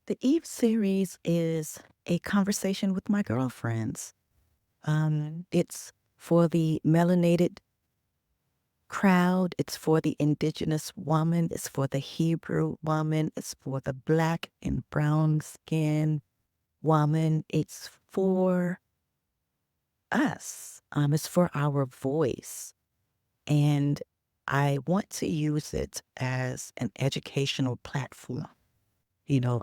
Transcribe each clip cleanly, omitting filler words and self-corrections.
The Eve series is a conversation with my girlfriends. It's for the melanated crowd, it's for the indigenous woman, it's for the Hebrew woman, it's for the black and brown skin woman, it's for us. It's for our voice. And I want to use it as an educational platform.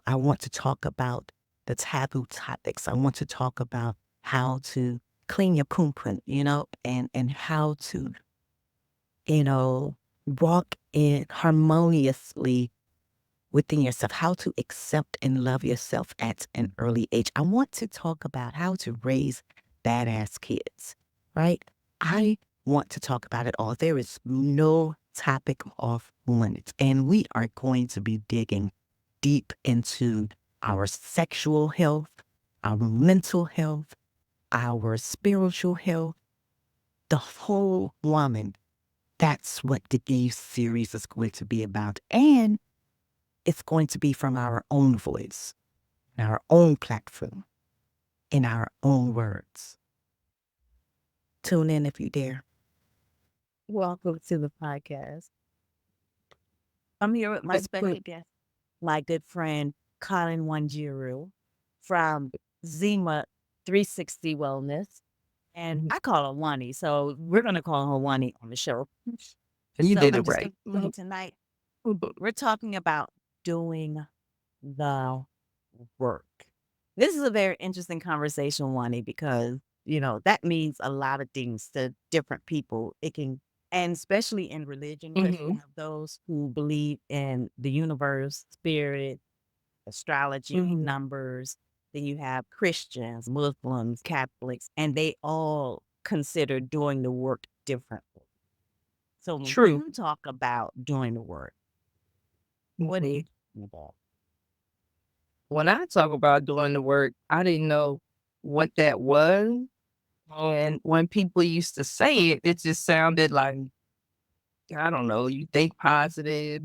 I want to talk about the taboo topics. I want to talk about how to clean your poom poom, and how to, walk in harmoniously within yourself, how to accept and love yourself at an early age. I want to talk about how to raise badass kids, right? I want to talk about it all. There is no topic off limits, and we are going to be digging deep into our sexual health, our mental health, our spiritual health, the whole woman. That's what the Eve series is going to be about. And it's going to be from our own voice, our own platform, in our own words. Tune in if you dare. Welcome to the podcast. I'm here with my special guest, my good friend, Colyn Wanjiru from Zima 360 Wellness. And I call her Wani, so we're going to call her Wani on the show. And you So did it I'm just right. going tonight, we're talking about doing the work. This is a very interesting conversation, Wani, because, that means a lot of things to different people. It can, and especially in religion, because you Mhm. have those who believe in the universe, spirit, astrology, numbers. Then you have Christians, Muslims, Catholics, and they all consider doing the work differently. So when True. you talk about doing the work, what do you Mhm. think about? When I talk about doing the work, I didn't know what that was. And when people used to say it, it just sounded like, I don't know, you think positive,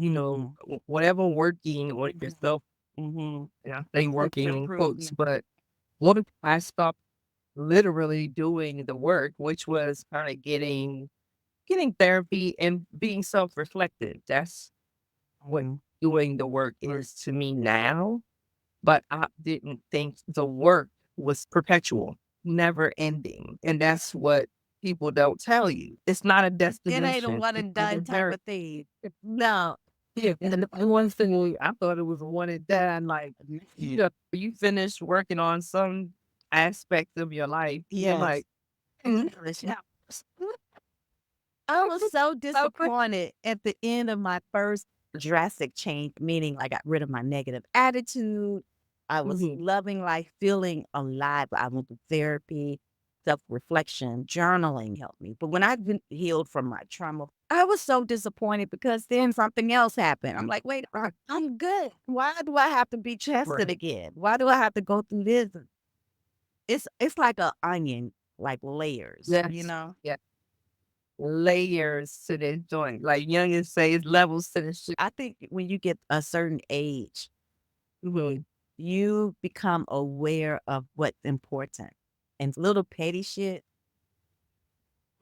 whatever working or yourself, Mm-hmm. I say working in quotes, Improvement. but what if I stopped literally doing the work, which was kind of getting therapy and being self-reflective. That's what doing the work is to me now. But I didn't think the work was perpetual, never ending. And that's what people don't tell you. It's not a It ain't a destination. one and done It's type very, of thing. No. yeah. And the one thing I thought it was a one and done. Like, you finish working on some aspect of your life. You're Yes. like, Yeah. I was so disappointed at the end of my first drastic change, meaning I got rid of my negative attitude. I was mhm. loving life, feeling alive. I went to therapy, self reflection, journaling helped me. But when I've been healed from my trauma, I was so disappointed because then something else happened. I'm like, wait, I'm good. Why do I have to be tested Right. again? Why do I have to go through this? It's like a onion, like layers, Yes. Yeah. Layers to this joint. Like youngins say, it's levels to this shit. I think when you get a certain age, Mhm. you become aware of what's important. And little petty shit,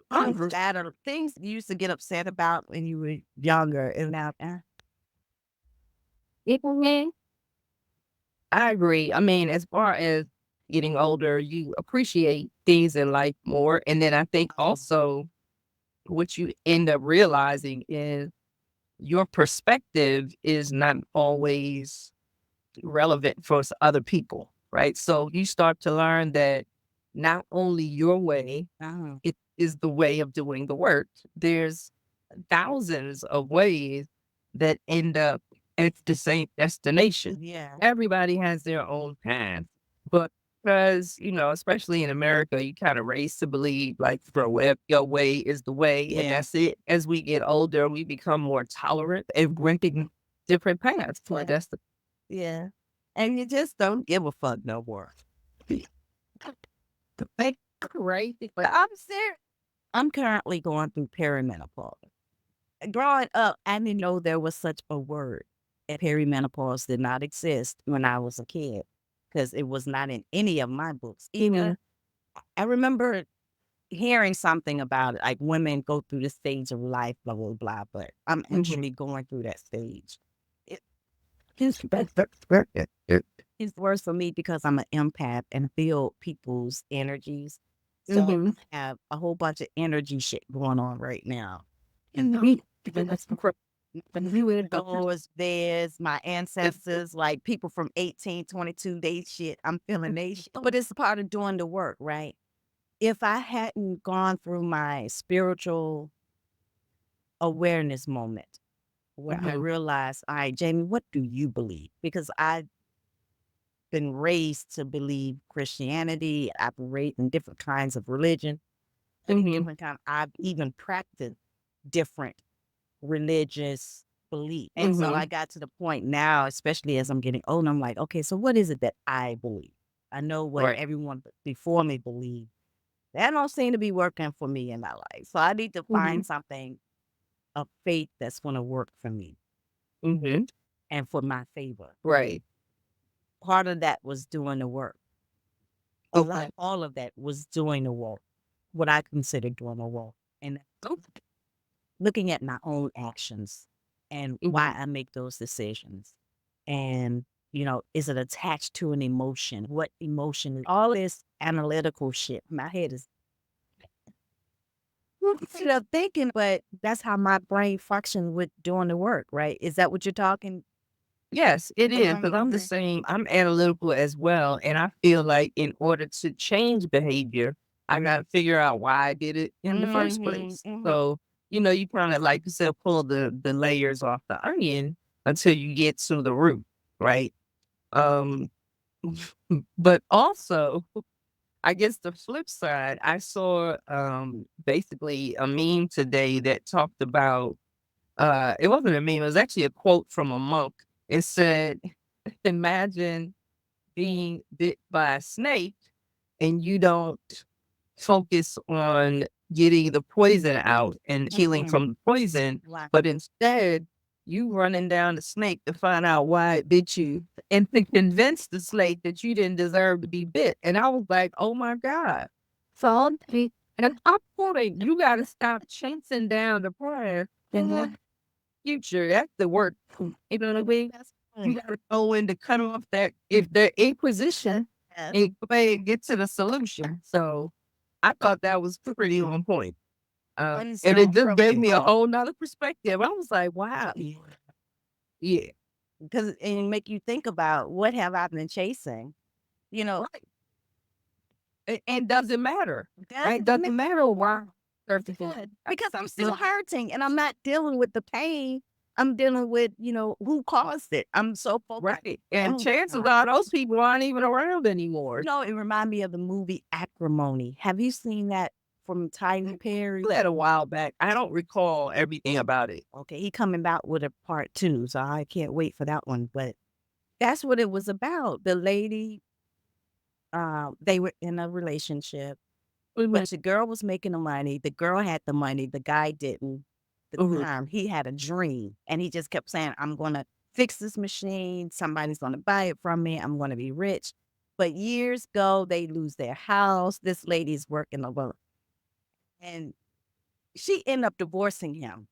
Mhm. that are things you used to get upset about when you were younger. And now, Mhm. I agree. I mean, as far as getting older, you appreciate things in life more. And then I think also what you end up realizing is your perspective is not always relevant for other people, right? So you start to learn that not only your way, uh, it is the way of doing the work. There's thousands of ways that end up at the same destination. yeah, Everybody has their own path, but because, especially in America, you kind of raised to believe like your way is the way, and yeah, that's it. As we get older, we become more tolerant and bringing different paths for yeah, us. yeah. And you just don't give a fuck no more. Like, crazy, but I'm serious. I'm currently going through perimenopause. Growing up, I didn't know there was such a word. And perimenopause did not exist when I was a kid because it was not in any of my books. Even I remember hearing something about it, like women go through this stage of life, blah, blah, blah, but I'm actually going through that stage. It, it's worse for me because I'm an empath and feel people's energies. So I have a whole bunch of energy shit going on right now. And those, theirs, my ancestors, like people from 1822, they shit, I'm feeling they shit. But it's part of doing the work, right? If I hadn't gone through my spiritual awareness moment where I realized, all right, Jamie, what do you believe? Because I've been raised to believe Christianity. I've been raised in different kinds of religion. Different kind. I've even practiced different religious beliefs. And so I got to the point now, especially as I'm getting older, I'm like, okay, so what is it that I believe? I know what everyone before me believed. That don't seem to be working for me in my life. So I need to find something of faith that's going to work for me and for my favor. Right. Part of that was doing the work. All of that was doing the work, what I consider doing the work. And looking at my own actions and why I make those decisions. And, you know, is it attached to an emotion? What emotion? All this analytical shit. My head is thinking, but that's how my brain functions with doing the work, right? Is that what you're talking? Yes, it is. Because I'm the same. I'm analytical as well. And I feel like in order to change behavior, I got to figure out why I did it in the first place. So, you kind of, like you said, pull the layers off the onion until you get to the root, right? Um, but also, I guess the flip side, I saw basically a meme today that talked about it wasn't a meme, it was actually a quote from a monk. It said, imagine being bit by a snake and you don't focus on getting the poison out and healing from the poison, but instead you running down the snake to find out why it bit you and to convince the snake that you didn't deserve to be bit. And I was like, oh my God. So, and I'm quoting, you got to stop chasing down the prize and the future. That's the work. You know what I mean? You got to go in to cut off that, if the inquisition, and go ahead and get to the solution. So I thought that was pretty on point. And it just gave me a whole nother perspective. I was like, wow. Yeah. Because it make you think about what have I been chasing, you know? And doesn't matter. Right? Doesn't matter why. Because I'm still hurting and I'm not dealing with the pain. I'm dealing with, you know, who caused it. I'm so focused. Right. And chances are those people aren't even around anymore. You know, it reminded me of the movie Acrimony. Have you seen that from Tyler Perry? That a while back. I don't recall everything about it. Okay, he coming out with a part 2, so I can't wait for that one. But that's what it was about. The lady, they were in a relationship, but the girl was making the money. The girl had the money. The guy didn't. He had a dream, and he just kept saying, "I'm going to fix this machine. Somebody's going to buy it from me. I'm going to be rich." But years go, they lose their house. This lady's working alone, and she ended up divorcing him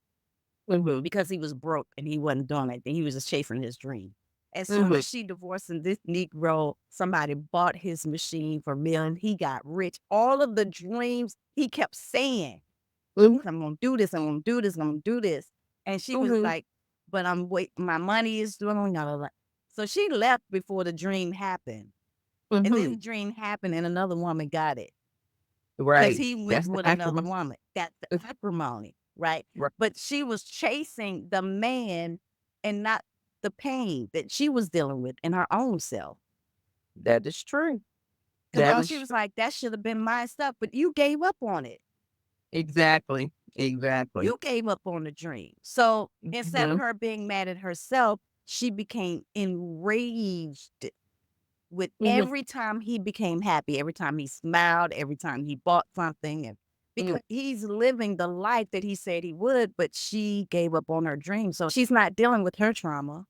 because he was broke and he wasn't doing anything. He was just chasing his dream. As soon as she divorced him, this Negro, somebody bought his machine for $1 million. He got rich. All of the dreams he kept saying, I'm going to do this, I'm going to do this, I'm going to do this. And she was like, but I'm waiting, my money is doing, so she left before the dream happened. And then the dream happened and another woman got it. Right. Because he went with another woman. That's the acrimony, right? But she was chasing the man and not the pain that she was dealing with in her own self. That is true. She was like, that should have been my stuff, but you gave up on it. Exactly. You gave up on the dream. So instead of her being mad at herself, she became enraged with every time he became happy, every time he smiled, every time he bought something. And because he's living the life that he said he would, but she gave up on her dream. So she's not dealing with her trauma.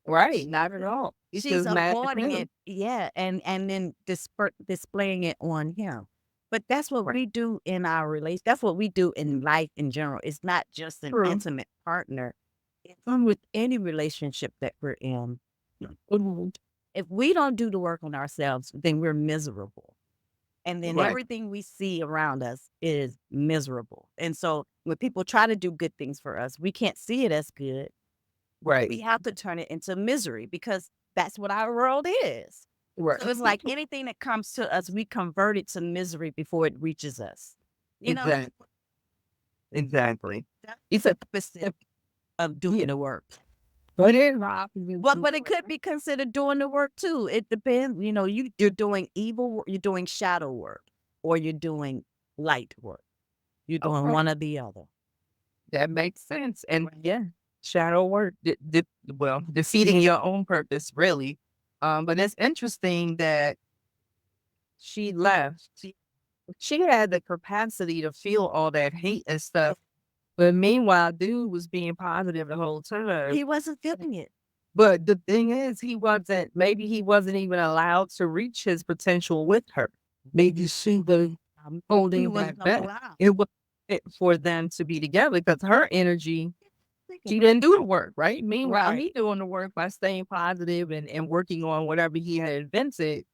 Right. Not at all. It's She's just mad at avoiding him. it, yeah, and then displaying it on him. But that's what we do in our relation. That's what we do in life in general. It's not just an True. intimate partner. It's with any relationship that we're in. Mhm. If we don't do the work on ourselves, then we're miserable. And then Right. everything we see around us is miserable. And so when people try to do good things for us, we can't see it as good. We Right. have to turn it into misery because that's what our world is. Right. So it's like anything that comes to us, we convert it to misery before it reaches us. You know, Exactly. Exactly. that's It's the a opposite of doing the work. but it's opposite. But it could be considered doing the work too. It depends. You know, you're doing evil work, you're doing shadow work, or you're doing light work. You're doing Okay. one or the other. That makes sense. And yeah, shadow work, well, defeating your own purpose, really. But it's interesting that she left. She had the capacity to feel all that hate and stuff. But meanwhile, dude was being positive the whole time. He wasn't feeling it. But the thing is, maybe he wasn't even allowed to reach his potential with her. Maybe she was He holding wasn't that back. allowed. It was fit for them to be together because her energy, she didn't do the work, right? Meanwhile, Right. he doing the work by staying positive and working on whatever he had invented.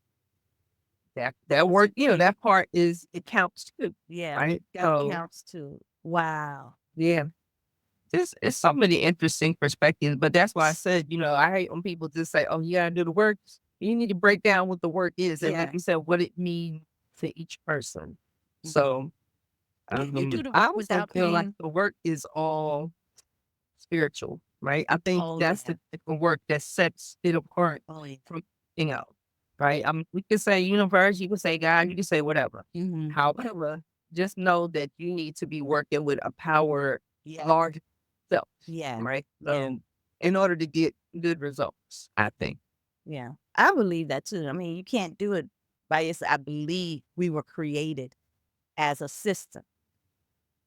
That work, that part it counts too, Yeah, right? that So counts too. Wow. yeah, it's so many interesting perspectives. But that's why I said, I hate when people just say, "Oh, you gotta do the work." You need to break down what the work is, and like Yeah. you said, what it means to each person. Mhm. So You do the I work also without feel like being. the work is all spiritual, right? I think Oh that's yeah. the type of work that sets it apart Oh yeah. from anything else, right? We could say universe, you could say God, you could say whatever. Mm-hmm. However, just know that you need to be working with a power Yeah. large self, Yeah. right? Yeah. So, in order to get good results, I think. Yeah. I believe that too. I mean, you can't do it by yourself. I believe we were created as a system.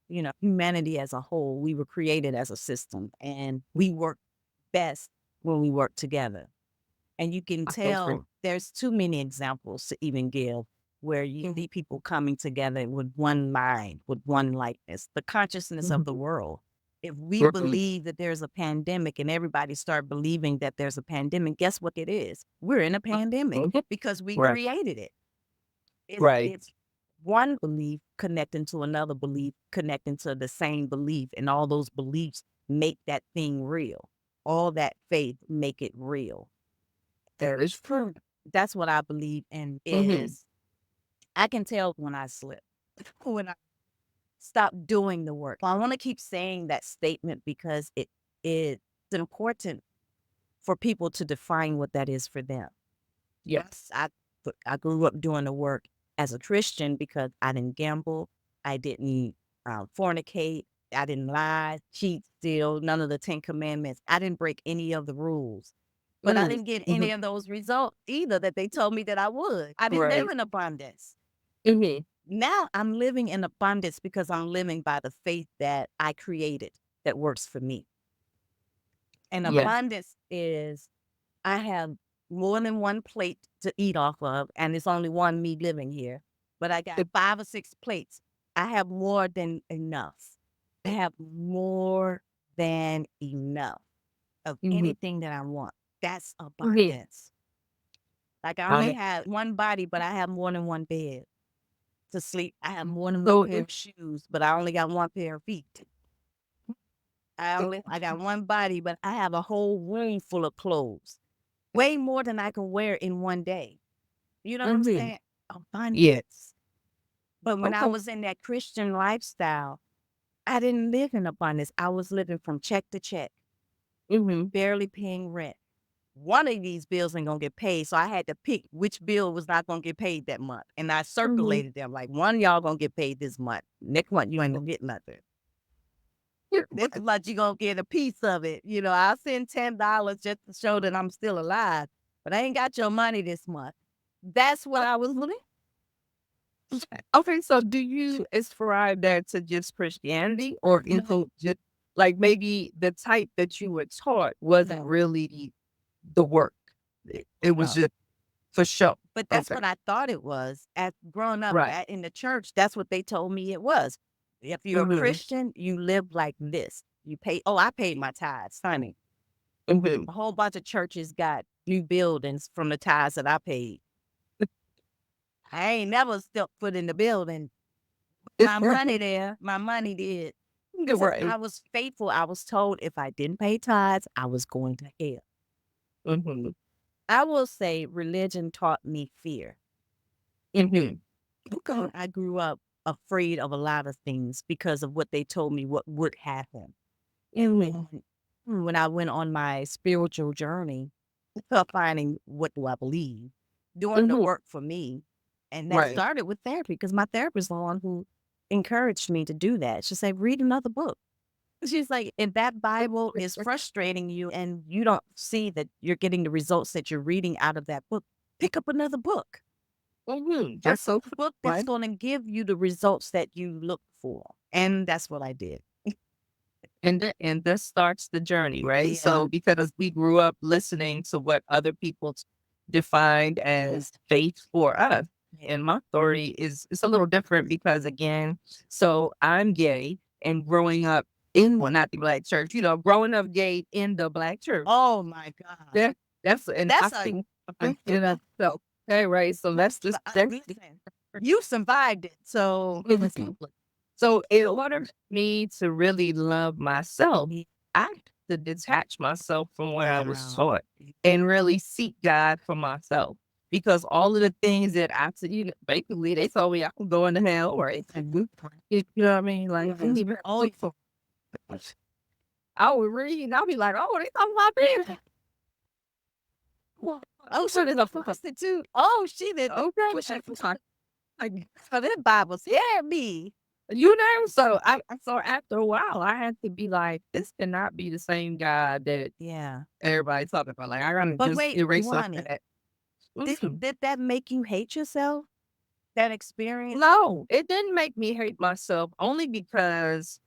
You know, humanity as a whole, we were created as a system, and we work best when we work together. And you can I so agree. tell there's too many examples to even give where you see people coming together with one mind, with one likeness, the consciousness of the world. If we Right. believe that there's a pandemic and everybody start believing that there's a pandemic, guess what it is? We're in a pandemic Mhm. because we Right. created it. Right. It's one belief connecting to another belief, connecting to the same belief, and all those beliefs make that thing real. All that faith make it real. That is true. That's what I believe in Mhm. is I can tell when I slip, when I stop doing the work. I want to keep saying that statement because it's important for people to define what that is for them. Yes. I grew up doing the work as a Christian because I didn't gamble, I didn't fornicate, I didn't lie, cheat, steal, none of the 10 commandments. I didn't break any of the rules. But I didn't get any of those results either that they told me that I would. I didn't live Right. in abundance. hmm Now I'm living in abundance because I'm living by the faith that I created that works for me. And Yeah. abundance is I have more than one plate to eat off of, and it's only one me living here. But I got 5 or 6 plates. I have more than enough. I have more than enough of Mhm. anything that I want. That's Mhm. abundance. Like I only I have one body, but I have more than one bed to sleep. I have more than so one pair of shoes, but I only got one pair of feet. I got one body, but I have a whole room full of clothes. Way more than I can wear in one day. You know what I'm Mhm. saying? Yeah. Abundance. But when I Okay. was in that Christian lifestyle, I didn't live in abundance. I was living from check to check, Mhm. barely paying rent. One of these bills ain't gonna get paid. So I had to pick which bill was not gonna get paid that month. And I circulated them like one of y'all gonna get paid this month. Next month you ain't gonna get nothing. Yeah. This month you gonna get a piece of it. You know, I'll send $10 just to show that I'm still alive. But I ain't got your money this month. That's what I was living. Okay, so do you ascribe that to just Christianity or No. include just like maybe the type that you were taught wasn't No. really the work. It was just for sure. But that's Okay. what I thought it was. At growing up Right. in the church, that's what they told me it was. If you're a Mhm. Christian, you live like this. You pay. Oh, I paid my tithes, honey. Mhm. A whole bunch of churches got new buildings from the tithes that I paid. I ain't never stepped foot in the building. My money there, my money did. You're So right. I was faithful. I was told if I didn't pay tithes, I was going to hell. Mhm. I will say religion taught me fear. Mhm. I grew up afraid of a lot of things because of what they told me what would happen. Mhm. And when I went on my spiritual journey of finding what do I believe, doing the Mhm. work for me. And that Right. started with therapy because my therapist is the one who encouraged me to do that. She said, read another book. She's like, if that Bible is frustrating you and you don't see that you're getting the results that you're reading out of that book, pick up another book. Mhm. That's so A book that's right. going to give you the results that you look for. And that's what I did. And this starts the journey, right? Yeah. So because we grew up listening to what other people defined as faith for us. And my story is it's a little different because again, so I'm gay and growing up in well, not the black church, growing up gay in the black church. Oh my God. That that's and I That's think so okay, right. So that's just listen, you survived it. So so in order for me to really love myself, I have to detach myself from what I was Wow. taught and really seek God for myself. Because all of the things that basically they told me I could go into hell or you know what I mean? Like Oh, I would read and I'll be like, oh, they talking about this. oh, so there's a prostitute. Oh, she did. Okay. Like, so that Bible scared me. So after a while, I had to be like, this cannot be the same guy that Yeah. everybody's talking about. Like, I gotta But just wait, erase some of Wani, that. did that make you hate yourself? That experience? No, it didn't make me hate myself only because,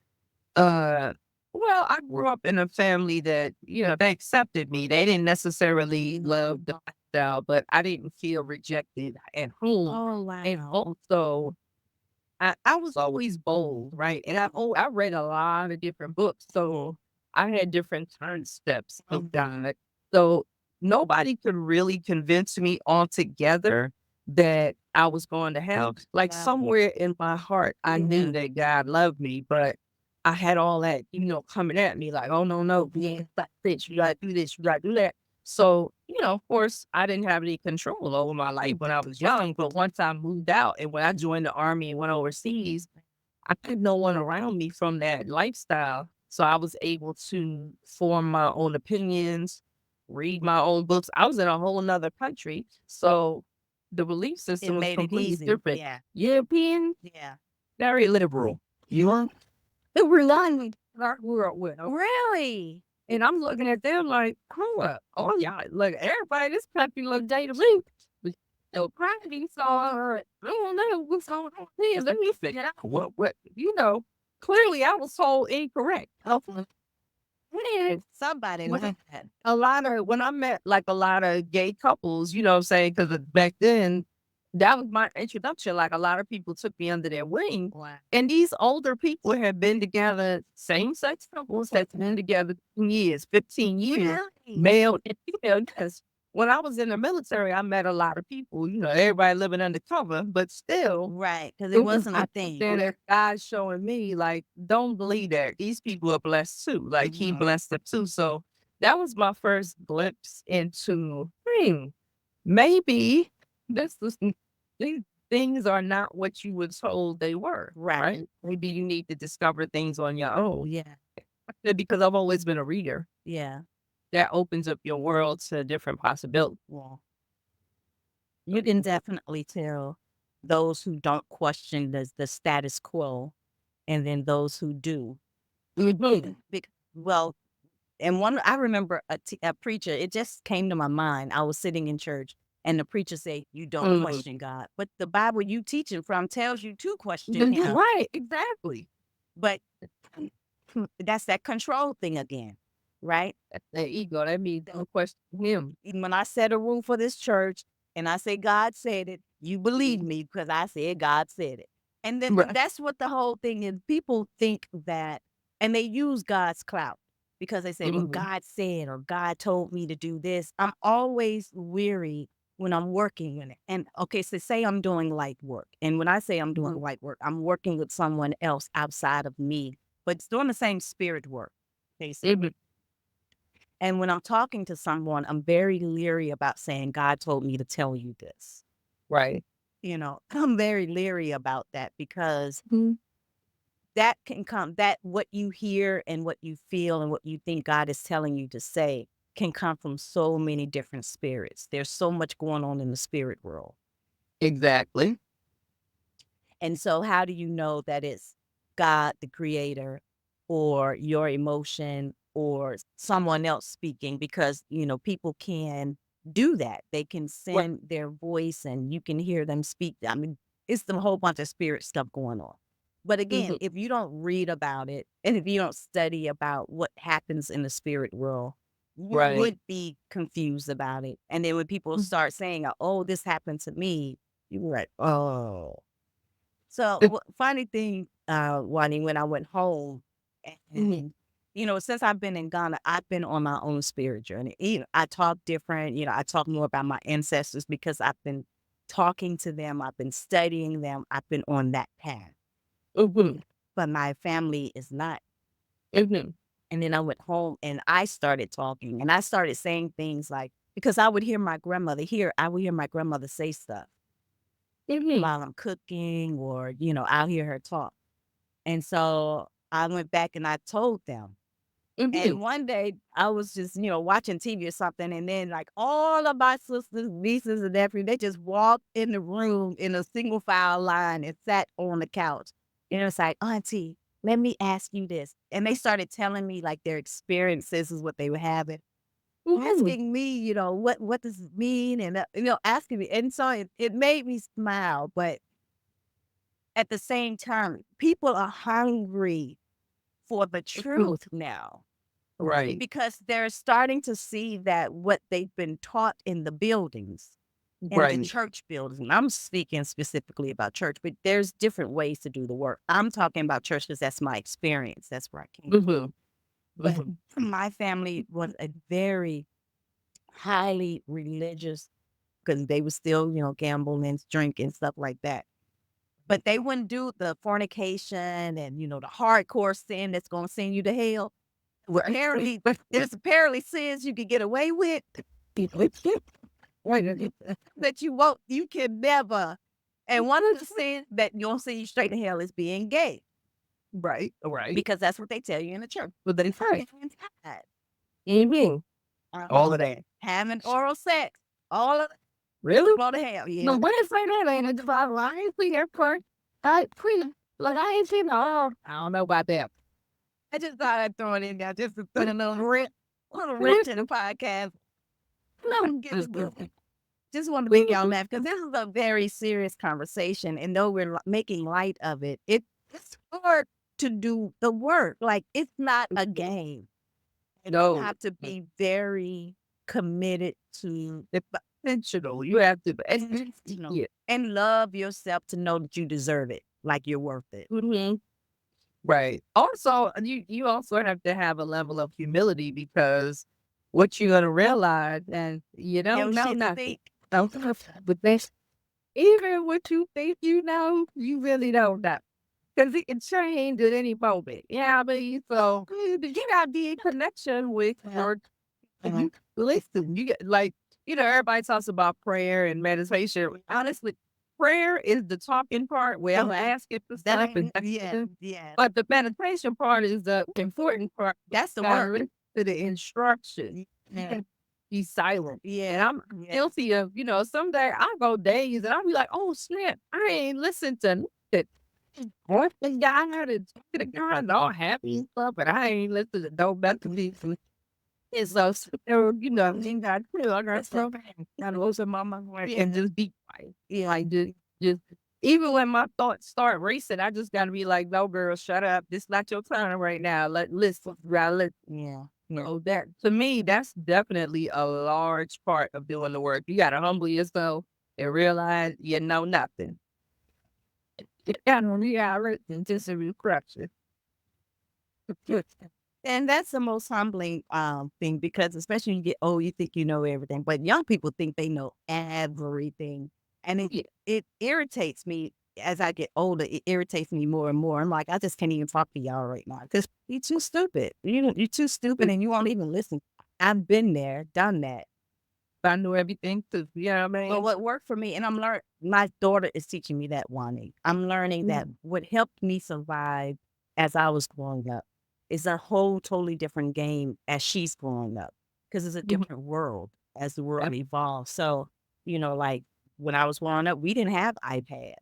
uh, well, I grew up in a family that, they accepted me. They didn't necessarily love the lifestyle, but I didn't feel rejected at home. Oh, And wow. also, I was always bold, right? And I read a lot of different books, so I had different turn steps of God. So nobody could really convince me altogether that I was going to hell. Like Wow. somewhere in my heart, I knew that God loved me, but I had all that, coming at me like, oh no, no, yeah, like this, you gotta do this, you gotta do that. So, of course, I didn't have any control over my life when I was young. But once I moved out and when I joined the army and went overseas, I had no one around me from that lifestyle. So I was able to form my own opinions, read my own books. I was in a whole nother country. So the belief It system was made it completely easy. different. Yeah. European, Yeah. very liberal. You are? It reminded me of I grew up with. Really? And I'm looking at them like, hold up. Oh, y'all, look, everybody, this country look day to me. But so crazy, so I don't know what's going on here. Let me figure out clearly I was told incorrect. Hopefully. Man, Somebody when like that. when I met like a lot of gay couples, you know what I'm saying? Because back then, that was my introduction. Like a lot of people took me under their wing. Wow. And these older people have been together, same sex couples that's been together 10 years, 15 years, Really? male and female. Because when I was in the military, I met a lot of people, everybody living undercover, but still, Right. Because it wasn't a thing. then there guys showing me, like, don't believe that. These people are blessed too. Like, he blessed them too. So that was my first glimpse into, maybe this was these things are not what you were told they were, Right. right? Maybe you need to discover things on your own. Yeah. Because I've always been a reader. Yeah. That opens up your world to different possibilities. Well, you can definitely tell those who don't question the status quo and then those who do. Well, and I remember a preacher, it just came to my mind. I was sitting in church and the preacher said, you don't question God. But the Bible you teaching from tells you to question him. Right, exactly. But that's that control thing again. right? That's that ego. That means don't question him. Even when I set a rule for this church and I say God said it, you believe me because I said God said it. And then Right. that's what the whole thing is. People think that, and they use God's clout because they say, well, Mhm. God said or God told me to do this. I'm always weary when I'm working in it. And okay, so say I'm doing light work. And when I say I'm doing light work, I'm working with someone else outside of me, but it's doing the same spirit work, basically. Mhm. And when I'm talking to someone, I'm very leery about saying, God told me to tell you this. Right. I'm very leery about that because Mhm. that can come, that what you hear and what you feel and what you think God is telling you to say can come from so many different spirits. There's so much going on in the spirit world. Exactly. And so, how do you know that it's God, the creator, or your emotion, or someone else speaking? Because, people can do that. They can Right. send their voice and you can hear them speak. I mean, it's a whole bunch of spirit stuff going on. But again, Mhm. if you don't read about it and if you don't study about what happens in the spirit world, you Right. would be confused about it. And then when people start saying, oh, this happened to me, you're like, oh. So, funny thing, Wani, when I went home, Mhm. since I've been in Ghana, I've been on my own spirit journey. I talk different, I talk more about my ancestors because I've been talking to them, I've been studying them, I've been on that path. Mhm. But my family is not. Mhm. And then I went home and I started talking and I started saying things like, because I would hear my grandmother I would hear my grandmother say stuff Mhm. while I'm cooking or, I'll hear her talk. And so I went back and I told them. Mhm. And one day I was just, watching TV or something. And then like all of my sisters, nieces and nephews, they just walked in the room in a single file line and sat on the couch. And it was like, Auntie, let me ask you this. And they started telling me like their experiences is what they were having. Mhm. Asking me, what does it mean? And, asking me. And so it made me smile. But at the same time, people are hungry for the truth now Right. because they're starting to see that what they've been taught in the buildings, in the Right. church buildings, and I'm speaking specifically about church, but there's different ways to do the work. I'm talking about church because that's my experience. That's where I came from. Mhm. But Mhm. my family was a very highly religious because they were still, gambling, drinking, stuff like that. But they wouldn't do the fornication and, the hardcore sin that's going to send you to hell. Well, apparently, there's apparently sins you can get away with Right. that you can never. And one of the sins that you'll send you straight to hell is being gay Right. Right. because that's what they tell you in the church. But then right. That. Mhm. All of that. Having oral sex, all of Really? go to hell. No, Yeah. what is that? Ain't it? I ain't seen that part. I like I ain't seen. Oh, I don't know about that. I just thought I'd throw it in there just to put a little wrench in the podcast. No. Just want to make y'all laugh because this is a very serious conversation. And though we're making light of it, it's hard to do the work. Like, it's not a game. You No. have to be very committed to Intentional. You have to. Yeah. and love yourself to know that you deserve it, like you're worth it. Mhm. Right. Also, you also have to have a level of humility because what you're gonna realize, and you don't Hell know shit nothing. stink. Don't know, but that's even what you think you know, you really don't know. Because it can change at any moment. Yeah, I mean, so you gotta be in connection with your listen. You get like, everybody talks about prayer and meditation. Honestly, prayer is the talking part where I'm asking for stuff and Yeah. but the meditation part is the important part. That's the Gotta work. listen to the instruction. Yeah. Be silent. Yeah. And I'm guilty of, someday I go days and I'll be like, oh snap, I ain't listened to nothing. What the guy had to talk to the guy and all happy and stuff, but I ain't listened to no better people. And so, then I got so got to listen my mouth and just be quiet. Yeah, like just even when my thoughts start racing, I just gotta be like, no girl, shut up. This not your time right now. Listen, right, Yeah. No, that to me, that's definitely a large part of doing the work. You gotta humble yourself and realize you know nothing. Yeah, no, yeah, just a correction. And that's the most humbling thing because especially when you get old, you think you know everything, but young people think they know everything, and Yeah, it irritates me as I get older. It irritates me more and more. I'm like, I just can't even talk to y'all right now because you're too stupid. You're too stupid, and you won't even listen. I've been there, done that. I know everything too. You know what I But mean? what worked for me, and I'm learning. My daughter is teaching me that, Wani. I'm learning that what helped me survive as I was growing up is a whole totally different game as she's growing up because it's a Mhm. different world as the world evolves. So, like when I was growing up, we didn't have iPad,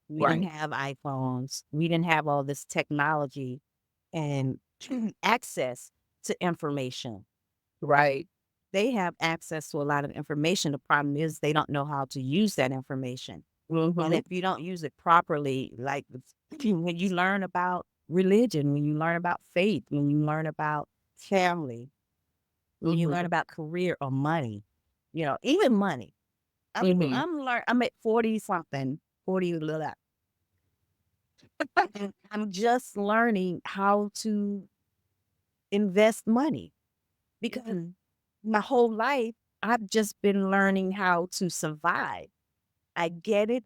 we didn't Right, have iPhones, we didn't have all this technology and access to information. right. They have access to a lot of information. The problem is they don't know how to use that information. And if you don't use it properly, like when you learn about religion, when you learn about faith, when you learn about family, when you learn about career or money, even money. Mhm. I'm at 40 something, 40 blah, blah. And I'm just learning how to invest money because my whole life I've just been learning how to survive. I get it.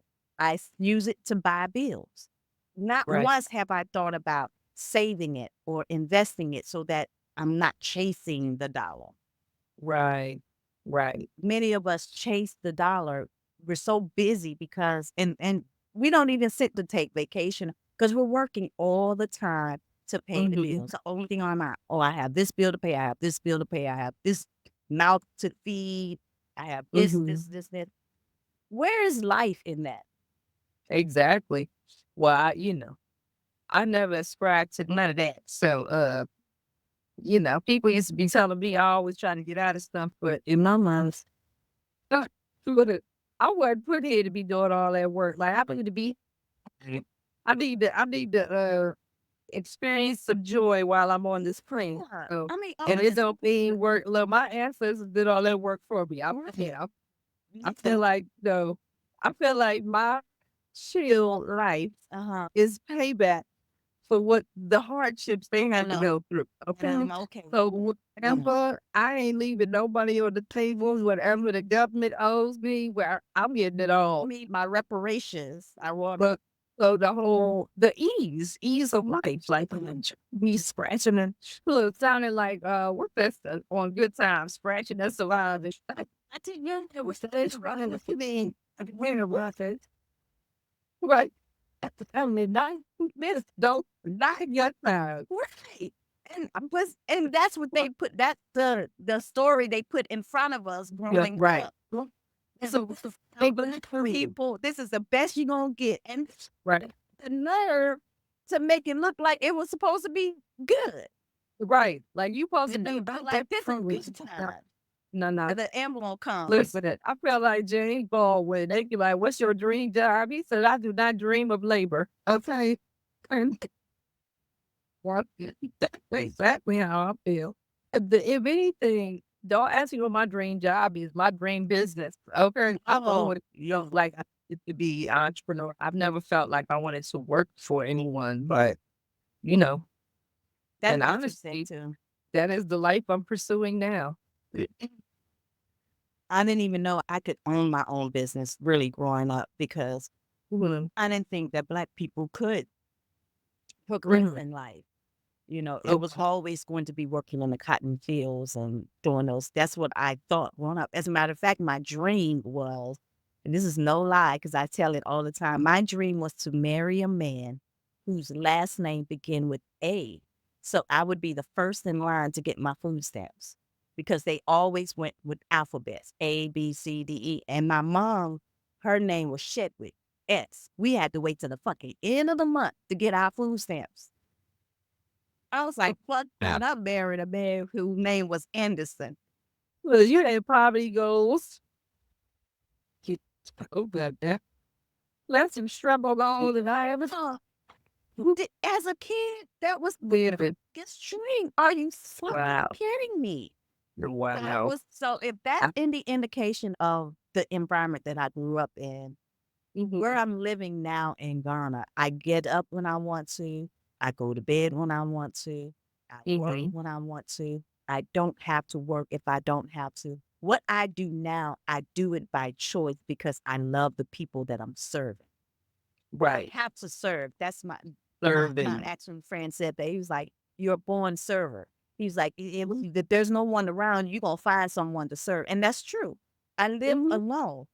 Use it to buy bills. Not Right, once have I thought about saving it or investing it so that I'm not chasing the dollar. right, right. Many of us chase the dollar. We're so busy because and we don't even sit to take vacation because we're working all the time to pay the bills. The only thing on my I have this bill to pay, I have this bill to pay, I have this mouth to feed, I have this. Where is life in that? Exactly. Well, I never ascribed to none of that. So, people used to be telling me I always trying to get out of stuff, but in my mind, uh, but I wasn't put here to be doing all that work. Like I need to be, I need to experience some joy while I'm on this plane. Yeah. So, I mean, and it don't mean work. Look, my ancestors did all that work for me. I feel like no, I feel like my chill life uh-huh. is payback for what the hardships they had to go through. Okay. Okay. So whatever, I ain't leaving nobody on the table, whatever the government owes me, where I'm getting it all. Me, my reparations. I want But so the ease of life, like me scratching and look, sounding like what's that stuff on Good Times, scratching and surviving. I think yeah, it was the days running the feeling of winter rocket. Right. At the time midnight, this don't not your time. right. And that's what they put that's the story they put in front of us growing Right. up. So People, this is the best you're gonna get. And right. the nerve to make it look like it was supposed to be good. Right. Like you supposed to do Like this is good time. no. The emblem comes. Listen, I felt like James Baldwin. They be like, "What's your dream job?" He said, "I do not dream of labor." Okay, and what? That's exactly how I feel. If anything, don't ask me what my dream job is. My dream business. Okay, I always like I wanted to be an entrepreneur. I've never felt like I wanted to work for anyone, but you know, That's and interesting honestly, too. that is the life I'm pursuing now. I didn't even know I could own my own business really growing up because Mhm. I didn't think that Black people could progress in life. It was always going to be working in the cotton fields and doing those. That's what I thought growing up. As a matter of fact, my dream was, and this is no lie because I tell it all the time, my dream was to marry a man whose last name began with A. So I would be the first in line to get my food stamps because they always went with alphabets, A, B, C, D, E. And my mom, her name was Shedwick, S. We had to wait till the fucking end of the month to get our food stamps. I was like, fuck that. I married a man whose name was Anderson. Well, you ain't probably goes. Get over there. Let's struggle on than I ever saw. As a kid, that was the Living. biggest dream. Are you fucking Wow. kidding me? That Wow. was so. If that's I- any indication of the environment that I grew up in, Mhm. where I'm living now in Ghana, I get up when I want to. I go to bed when I want to. I work Mhm. when I want to. I don't have to work if I don't have to. What I do now, I do it by choice because I love the people that I'm serving. Right. I have to serve. That's my Serving. action friend said that. He was like, "You're a born server." He was like, If there's no one around, you're gonna find someone to serve." And that's true. I live Mhm. alone.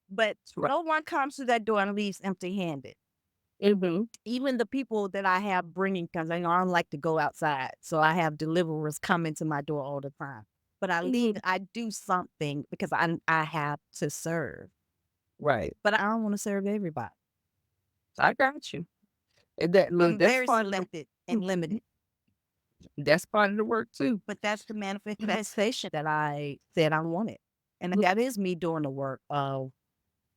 But Right. no one comes to that door and leaves empty-handed. Mhm. Even the people that I have bringing, because I don't like to go outside, so I have deliverers coming to my door all the time. But I leave, I do something because I have to serve. Right. But I don't want to serve everybody. I got you. And that look, I'm that's very part of selected and limited. that's part of the work too. But that's the manifestation that I said I wanted. And that is me doing the work of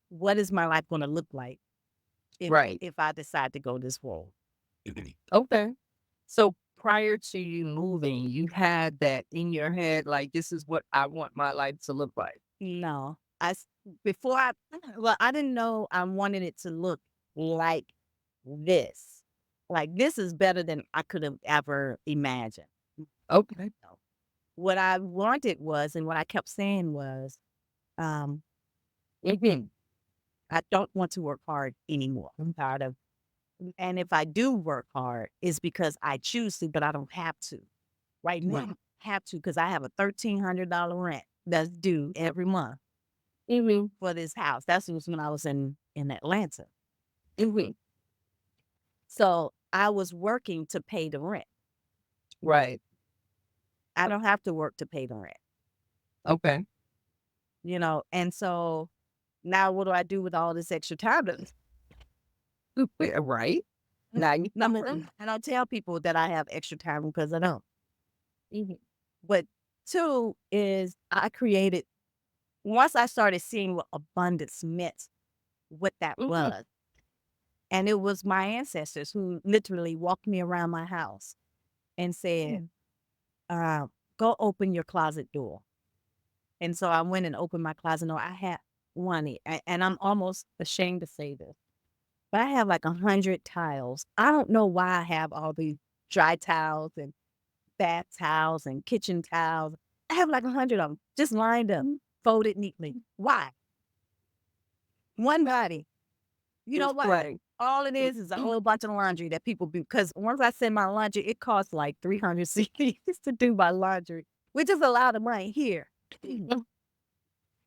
what is my life going to look like Right. if I decide to go this road. Okay. So prior to you moving, you had that in your head, like this is what I want my life to look like. No, before I didn't know I wanted it to look like this. Like this is better than I could have ever imagined. Okay. No. What I wanted was, and what I kept saying was, um, Mhm. I don't want to work hard anymore. I'm tired of, and if I do work hard, it's because I choose to, but I don't have to. Right now, Right. I have to because I have a $1,300 rent that's due every month Mhm. for this house. That's was when I was in Atlanta. Mhm. So I was working to pay the rent. Right. I don't have to work to pay the rent, Okay. and so now what do I do with all this extra time? Right. Now you Number one, I don't tell people that I have extra time because I don't. Mhm. But two is I created, once I started seeing what abundance meant, what that Mhm. was. And it was my ancestors who literally walked me around my house and said, go open your closet door. And so I went and opened my closet door. I had Wani, and I'm almost ashamed to say this, but I have like 100 tiles. I don't know why I have all these dry towels and bath towels and kitchen towels. I have like 100 of them just lined up, folded neatly. Why? One body. You know what? Right. All it is a whole bunch of laundry that people do. Because once I send my laundry, it costs like 300 CDs to do my laundry, which is a lot of money here.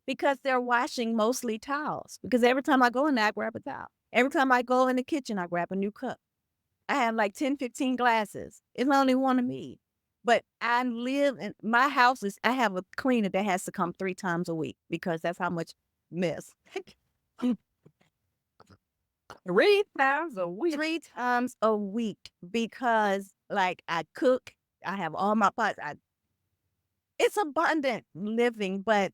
Because they're washing mostly towels. Because every time I go in there, I grab a towel. Every time I go in the kitchen, I grab a new cup. I have like 10, 15 glasses. It's only one of me. But I live in my house I have a cleaner that has to come 3 times a week because that's how much mess. 3 times a week. 3 times a week because like I cook, I have all my pots. It's abundant living, but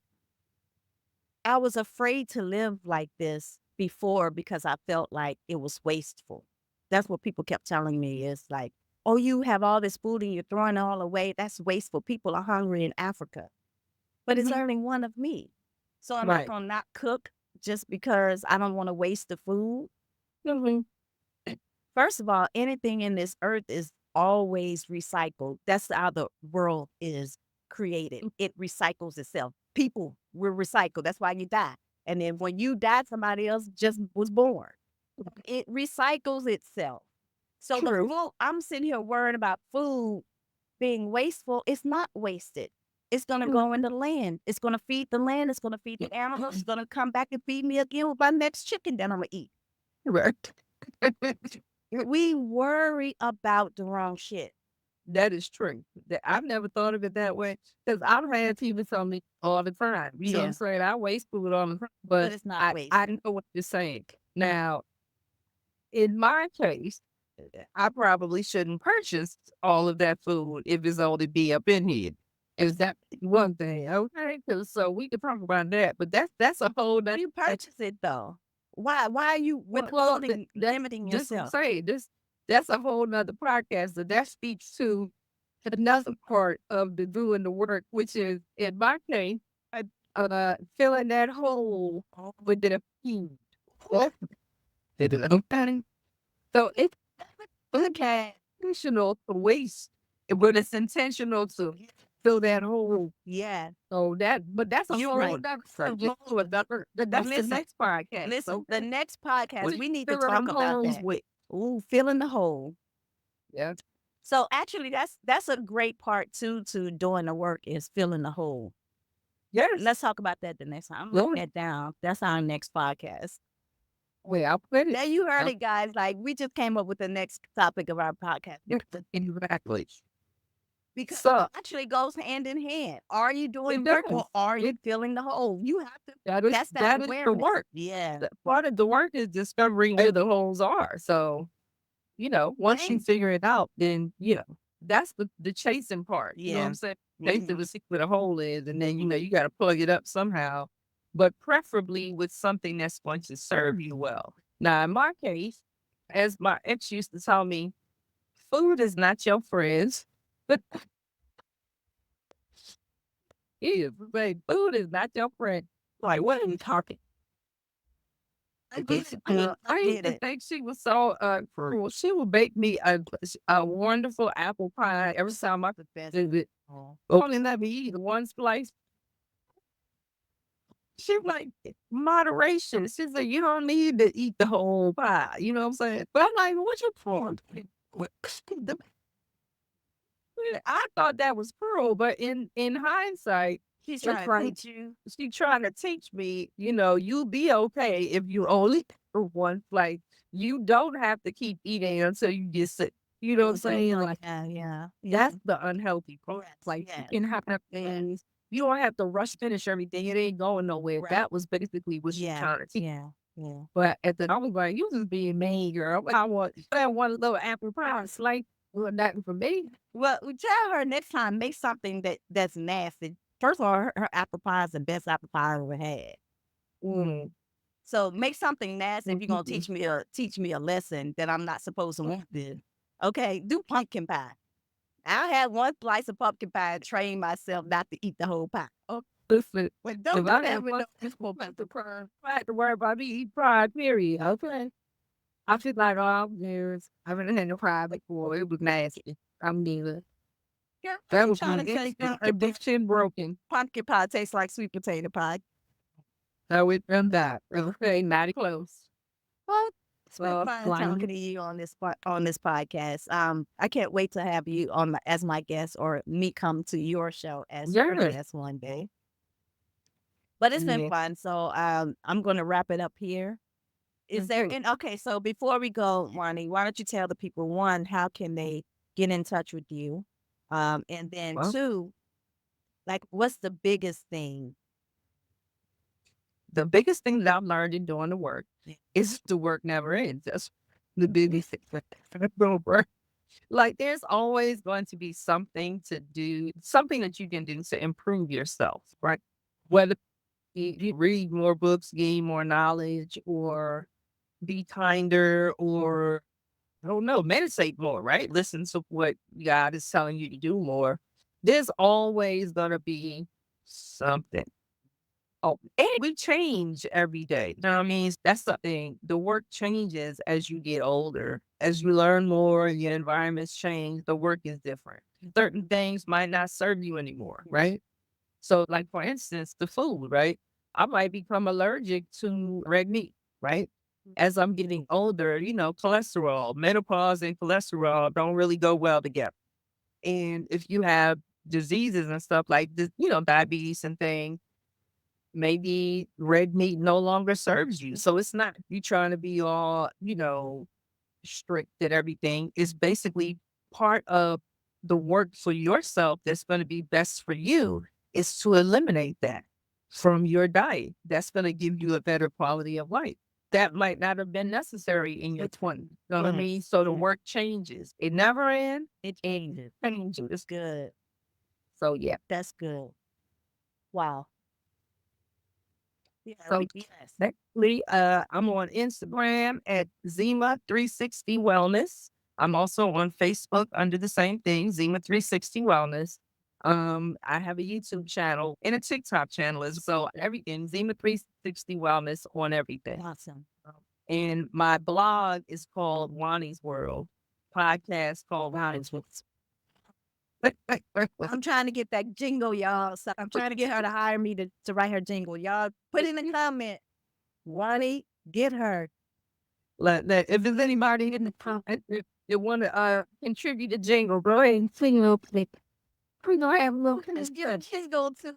I was afraid to live like this before because I felt like it was wasteful. That's what people kept telling me is like, oh, you have all this food and you're throwing it all away. That's wasteful. People are hungry in Africa, but it's Mhm. only one of me. So I'm not Right. going to not cook just because I don't want to waste the food. Mhm. First of all, anything in this earth is always recycled. That's how the world is created. It recycles itself. People were recycled. That's why you die. And then when you die, somebody else just was born. It recycles itself. So the True. food, I'm sitting here worrying about food being wasteful. It's not wasted. It's going to go in the land. It's going to feed the land. It's going to feed the animals. It's going to come back and feed me again with my next chicken that I'm going to eat. Right. We worry about the wrong shit. That is true. I've never thought of it that way because I've had people tell me all the time. You know what I'm saying? I waste food all the time, But but it's not I waste. I know what you're saying. Now, in my case, I probably shouldn't purchase all of that food if it's only be up in here. Is that one thing? Okay, because so we could talk about that, but that's a whole nother. You purchase it though. Why are you Well, withholding, limiting just yourself? say this. that's a whole nother podcast. And that speaks to another part of the doing the work, which is in my case, filling that hole with the food. Okay. So it's intentional to waste, but it's intentional to fill that hole. Yeah. So but that's a You're whole right. other subject. That's the Listen, next podcast. listen, the next podcast, we need to filling talk about holes that. with. Ooh, filling the hole. Yeah. So actually, that's a great part too to doing the work is filling the hole. Yes. Let's talk about that the next time. I'm writing that down. That's our next podcast. Well, I'll put it. There you heard it, guys. Like we just came up with the next topic of our podcast. Exactly. Because So it actually goes hand in hand. Are you doing it work does. or are you filling the hole? You have to. That That's is the awareness. work. Yeah. Part of the work is discovering where the holes are. So, once you figure it out, then that's the chasing part. You know what I'm saying? Chasing to see where the hole is, and then you got to plug it up somehow, but preferably with something that's going to serve you well. Now, in my case, as my ex used to tell me, food is not your friend. But food is not your friend. Like, what are you talking? I used to think she was so cruel. She would bake me a wonderful apple pie every time I visit. Only let me eat one slice. She was like, moderation. She said, you don't need to eat the whole pie. You know what I'm saying? But I'm like, what's your point? I thought that was cruel, but in hindsight, She's She's trying to teach you. she trying to teach me, you'll be okay if you only for one flight. You don't have to keep eating until you get sick. You know what I'm saying? Like Yeah. that's the unhealthy part. Like you can have things. You don't have to rush finish everything. It ain't going nowhere. Right. That was basically what she trying to teach. Yeah. But at the I was like, you just being mean, girl. I want that one little apple pie slice. Well, nothing for me. Well, we tell her next time make something that's nasty. First of all, her apple pie is the best apple pie I ever had. Mm. So make something nasty if you're gonna teach me a lesson that I'm not supposed to want to. Okay, do pumpkin pie. I had one slice of pumpkin pie and trained myself not to eat the whole pie. Oh, listen. But don't If do I that have with one, no it's gonna be the pride. I have to worry about me eating pride, period. Okay. I feel like all years I haven't had no pride before. It was nasty. I'm neither. girl. That I'm was trying my to tell you, addiction broken. pumpkin pie tastes like sweet potato pie. So it from that. Okay, not close. Well, it's been Well, fun talking to you on this podcast. I can't wait to have you on as my guest or me come to your show as your yeah. guest one day. But it's been Yeah. fun. So I'm going to wrap it up here. Is there Mhm. okay? So before we go, Wani, why don't you tell the people one, how can they get in touch with you, and then Well, two, like what's the biggest thing? the biggest thing that I've learned in doing the work is the work never ends. That's the biggest thing. Like there's always going to be something to do, something that you can do to improve yourself, right? Whether you read more books, gain more knowledge, or be kinder, or I don't know, meditate more, right? Listen to what God is telling you to do more. There's always gonna be something. Oh, and we change every day. You know what I mean? That's the thing. The work changes as you get older. As you learn more, your environments change, the work is different. Certain things might not serve you anymore, right? So, like for instance, the food, right? I might become allergic to red meat, right? As I'm getting older, cholesterol, menopause and cholesterol don't really go well together. And if you have diseases and stuff like this, diabetes and things, maybe red meat no longer serves you. So it's not you trying to be all, strict and everything. It's basically part of the work for yourself that's going to be best for you is to eliminate that from your diet. That's going to give you a better quality of life. That might not have been necessary in your 20s. You know what I mean? So the work changes. It never ends. It changes. Changes. Good. So yeah. That's good. Wow. Yeah. So Yes. technically, I'm on Instagram at Zima360 Wellness. I'm also on Facebook under the same thing, Zima 360 Wellness. I have a YouTube channel and a TikTok channel as well. Everything Zima 360 Wellness on everything. Awesome. And my blog is called Wani's World. Podcast called Wani's World. I'm trying to get that jingle, y'all. So I'm trying to get her to hire me to write her jingle. Y'all put in the comment, Wani, get her. If there's anybody in the comment that want to contribute a jingle, go ahead and sing a little bit. We're going to have a little Jingle too.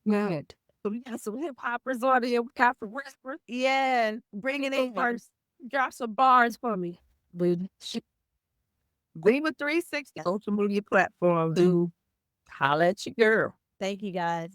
good. So we got some hip hoppers on here. We got some whispers. Yeah, bring it in first. Drop some bars for me. Zima 360 social media platform. Do holla at your girl. Thank you, guys.